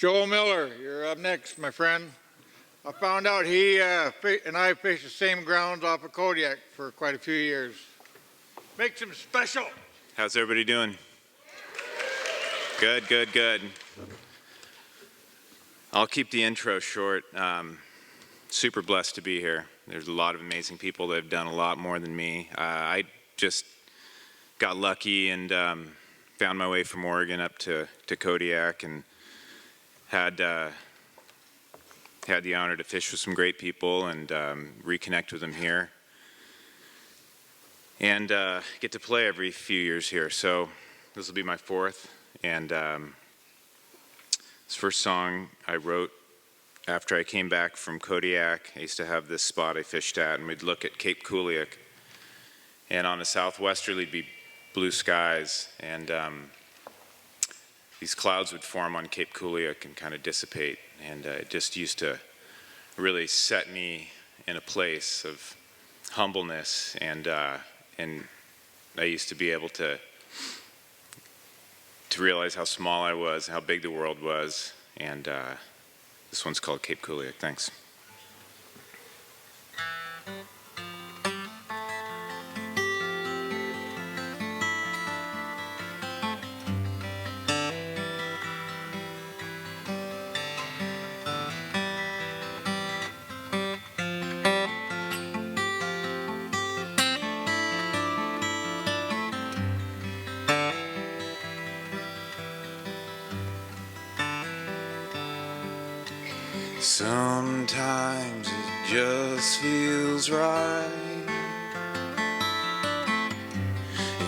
Joel Miller, you're up next, my friend. I found out he and I fished the same grounds off of Kodiak for quite a few years. Makes him special. How's everybody doing? Good, good, good. I'll keep the intro short. Super blessed to be here. There's a lot of amazing people that have done a lot more than me. I just got lucky and found my way from Oregon up to Kodiak and had the honor to fish with some great people and reconnect with them here. And get to play every few years here. So this will be my fourth. And this first song I wrote after I came back from Kodiak. I used to have this spot I fished at, and we'd look at Cape Kuliak. And on a southwesterly, it'd be blue skies, and these clouds would form on Cape Kuliak and kind of dissipate. And it just used to really set me in a place of humbleness, and I used to be able to realize how small I was, how big the world was, and this one's called Cape Kuliak. Thanks. Sometimes it just feels right,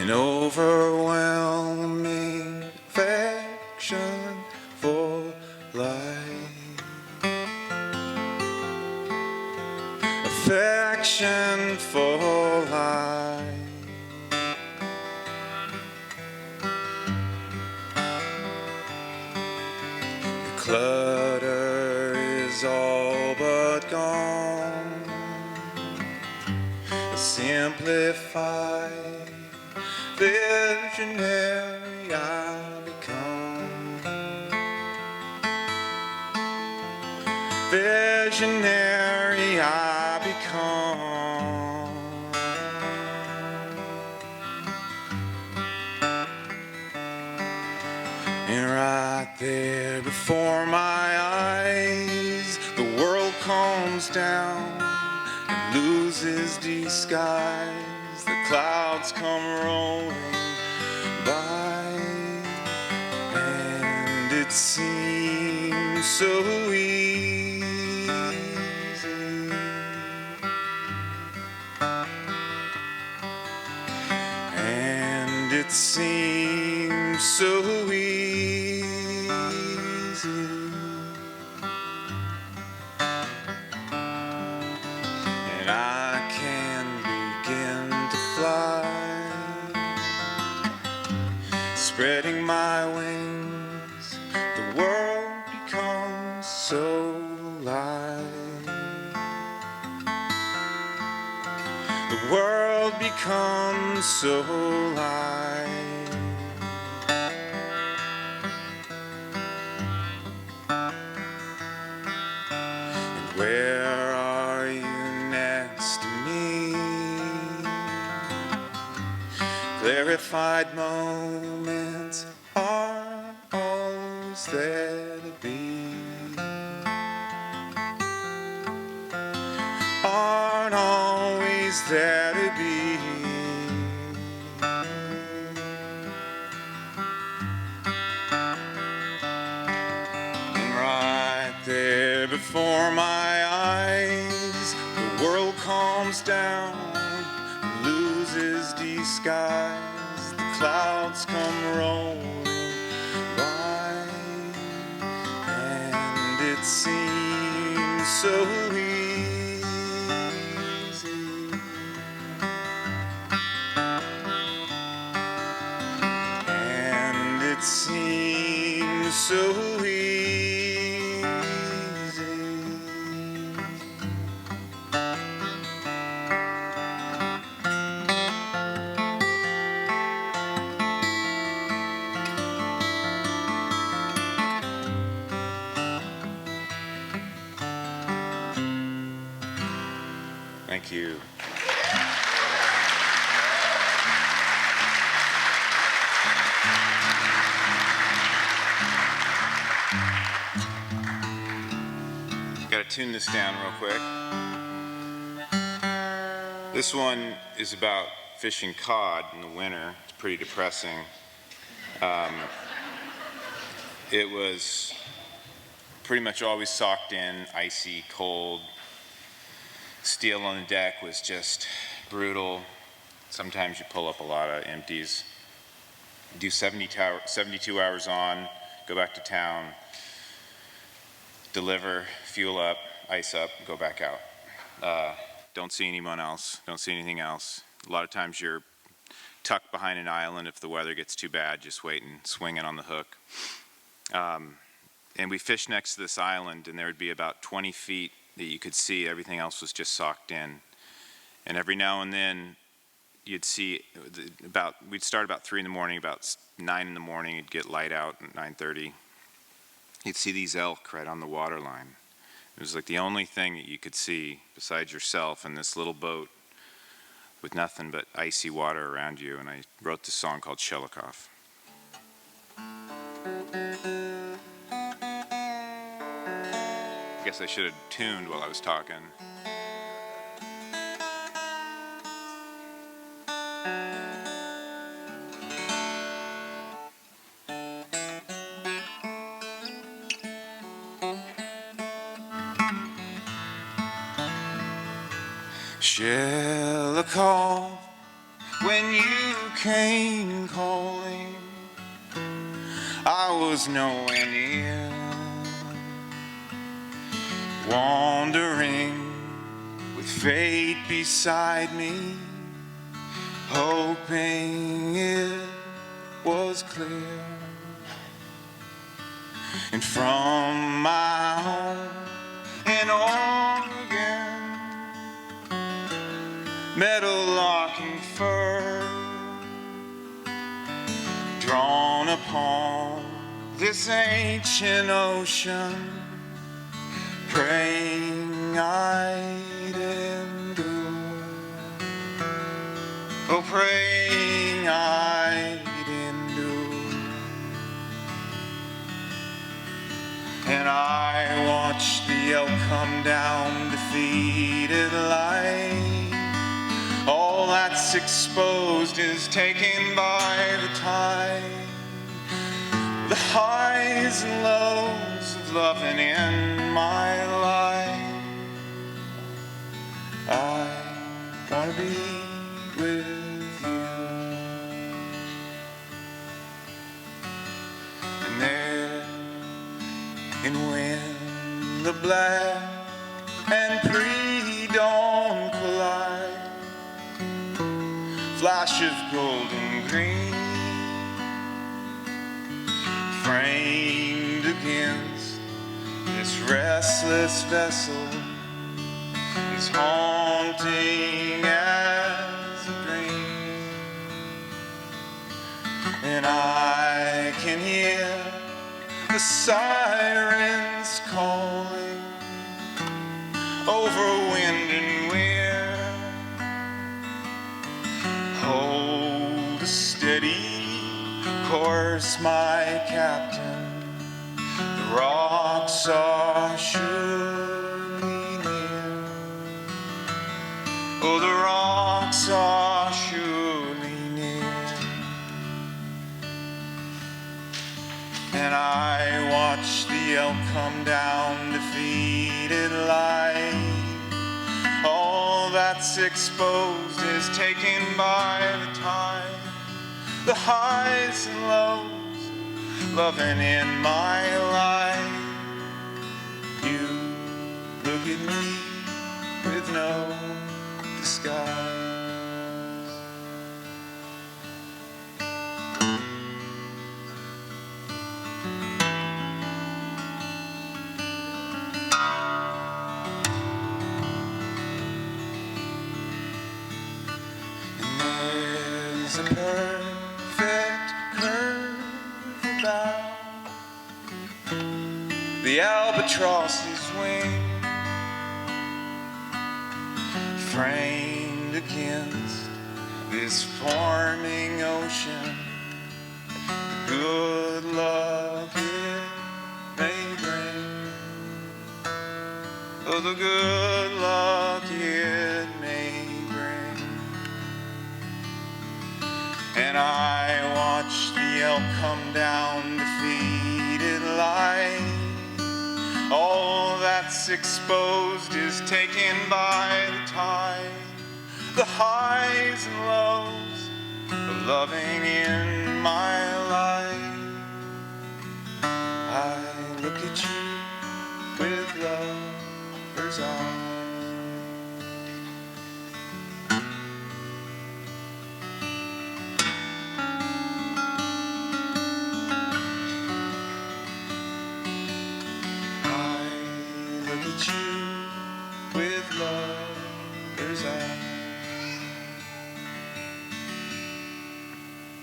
an overwhelming affection for life, affection for life. The clutter is all but gone. A simplified visionary I become. Visionary I become. And right there before my eyes, the world calms down and loses disguise. The clouds come rolling by, and it seems so easy. And it seems so easy. And I can begin to fly, spreading my wings. The world becomes so light. The world becomes so light. And where are you next to me? Clarified moments are always there to be. Aren't always there to be. And right there before my eyes, the world calms down and loses disguise. The clouds come rolling by, and it seems so easy. And it seems so easy. Thank you. Got to tune this down real quick. This one is about fishing cod in the winter. It's pretty depressing. It was pretty much always socked in, icy, cold. Steel on the deck was just brutal. Sometimes you pull up a lot of empties. Do 72 hours on, go back to town, deliver, fuel up, ice up, go back out. Don't see anyone else, don't see anything else. A lot of times you're tucked behind an island. If the weather gets too bad, just wait and swing it on the hook. And we fished next to this island, and there would be about 20 feet that you could see. Everything else was just socked in. And every now and then you'd see we'd start about 3 in the morning, about 9 in the morning, it'd get light out at 9:30. You'd see these elk right on the water line. It was like the only thing that you could see besides yourself and this little boat with nothing but icy water around you. And I wrote this song called Shelikoff. I guess I should have tuned while I was talking. Shelikoff, when you came calling, I was nowhere near, wandering with fate beside me, hoping it was clear. And from my home in Oregon, meadowlark and fir, drawn upon this ancient ocean, praying I'd endure. Oh, praying I'd endure. And I watched the elk come down defeated light. All that's exposed is taken by the tide. The highs and lows of loving in my life. I want to be with you. And there, and when the black and pre-dawn collide, flash of golden green, framed against this restless vessel, is haunting as a dream. And I can hear the sirens calling over wind and weir. Hold a steady course, my captain, the rocks are surely near. Oh, the rocks are surely near. And I watch the elk come down defeated light. All that's exposed is taken by the tide. The highs and lows, loving in my life. You look at me with no disguise. A perfect curve about the albatross's wing, trained against this forming ocean. The good luck it may bring, oh, the good luck it may bring. And I watched the elk come down defeated light. All that's exposed is taken by the tide. The highs and lows of loving in my life. I look at you with lover's eyes. You with lover's eyes.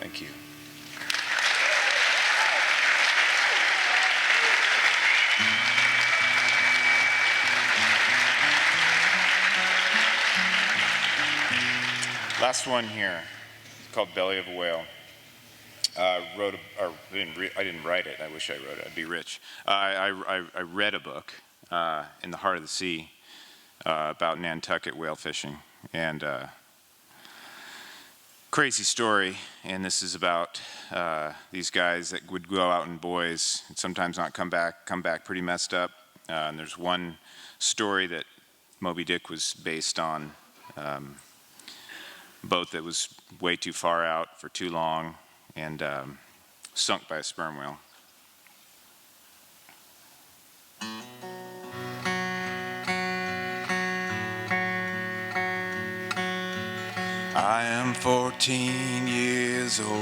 Thank you. Last one here. It's called Belly of a Whale. I didn't write it. I wish I wrote it. I'd be rich. I read a book. In the heart of the sea, about Nantucket whale fishing, and crazy story. And this is about these guys that would go out in buoys and sometimes not come back pretty messed up. And there's one story that Moby Dick was based on, a boat that was way too far out for too long and sunk by a sperm whale. I am 14 years old,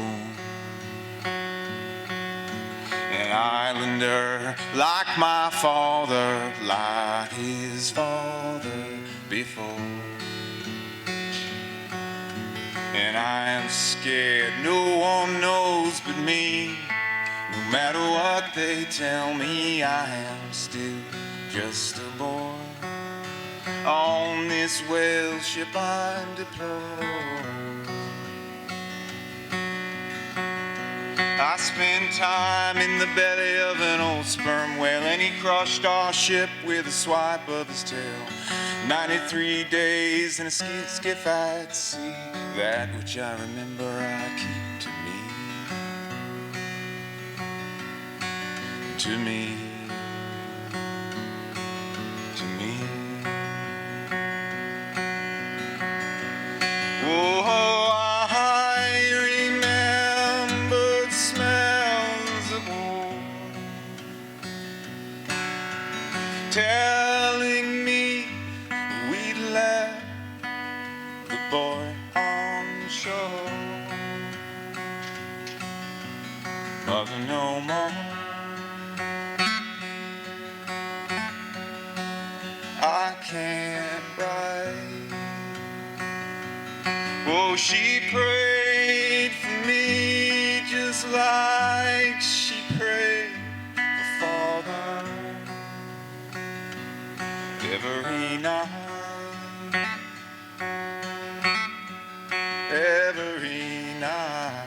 an islander like my father, like his father before. And I am scared, no one knows but me. No matter what they tell me, I am still just a boy. On this whale ship I'm deployed. I spent time in the belly of an old sperm whale, and he crushed our ship with a swipe of his tail. 93 days in a skiff at sea, that which I remember I keep to me. Oh, I remember the smells of war, telling me we'd left the boy on shore. Mother, no more. I can't write. Oh, she prayed for me just like she prayed for father. Every night, every night.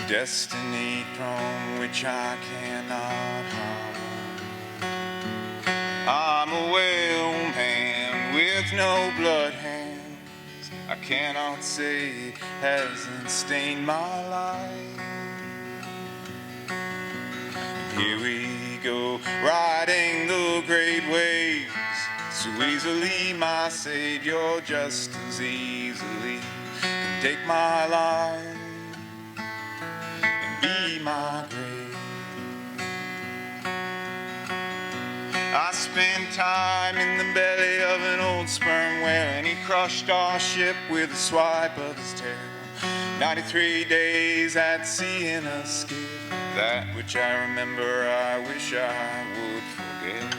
Destiny from which I cannot hide. I'm a whale man with no blood hands. I cannot say it hasn't stained my life. Here we go, riding the great waves, so easily my Savior just as easily can take my life and be my grave. I spent time in the belly of an old sperm whale, and he crushed our ship with a swipe of his tail. 93 days at sea in a skiff, that which I remember I wish I would forget.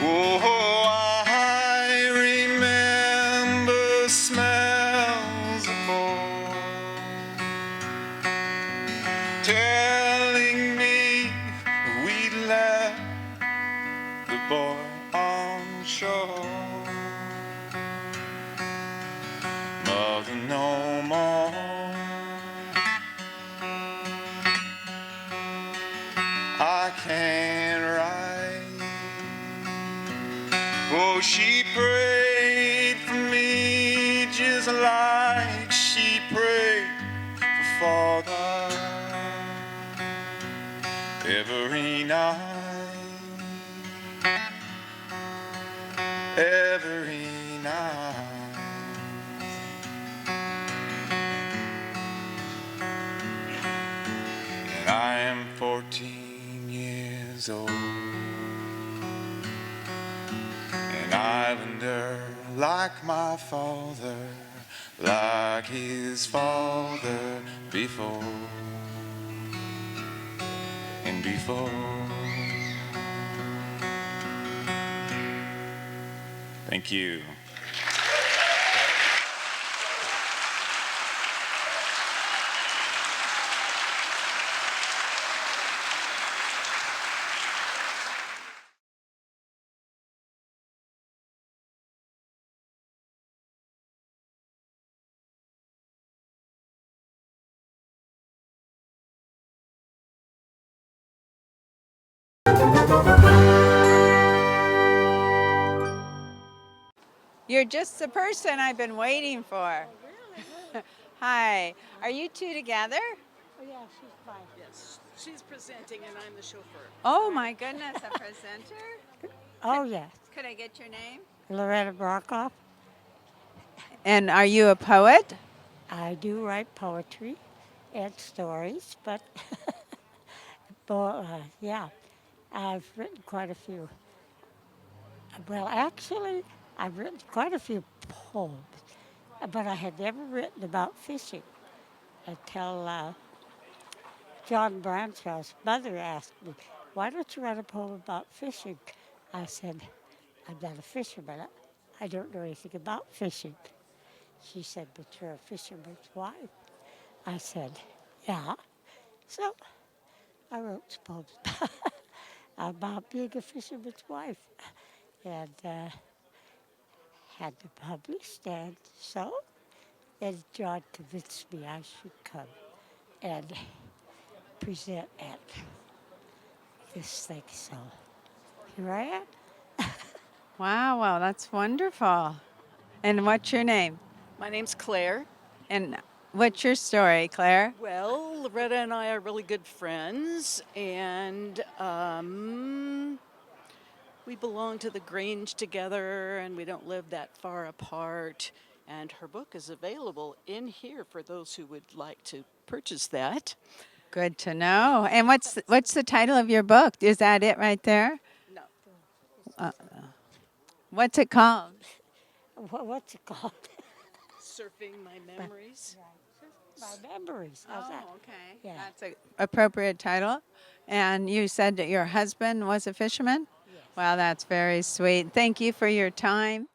Oh, I remember smell she prayed for me just like she prayed for father every night, every night. And I am 14 years old, an islander like my father, like his father before and before. Thank you. You're just the person I've been waiting for. Really? Hi. Are you two together? Oh, yeah, she's fine. Yes, she's presenting and I'm the chauffeur. Oh my goodness, a presenter? Oh, yes. Could I get your name? Loretta Brockoff. And are you a poet? I do write poetry and stories, but, yeah, I've written quite a few. Well, actually, I've written quite a few poems, but I had never written about fishing until John Branshaw's mother asked me, "Why don't you write a poem about fishing?" I said, "I'm not a fisherman. I don't know anything about fishing." She said, "But you're a fisherman's wife." I said, "Yeah." So I wrote some poems about being a fisherman's wife and had them published. And so then John convinced me I should come and present at this thing. So here I am. Wow, wow, that's wonderful. And what's your name? My name's Claire. And what's your story, Claire? Well, Loretta and I are really good friends, and we belong to the Grange together, and we don't live that far apart. And her book is available in here for those who would like to purchase that. Good to know. And what's the title of your book? Is that it right there? No, What's it called? What's it called? Surfing My Memories. My memories. How's that? Okay. Yeah. That's an appropriate title. And you said that your husband was a fisherman? Yes. Well, that's very sweet. Thank you for your time.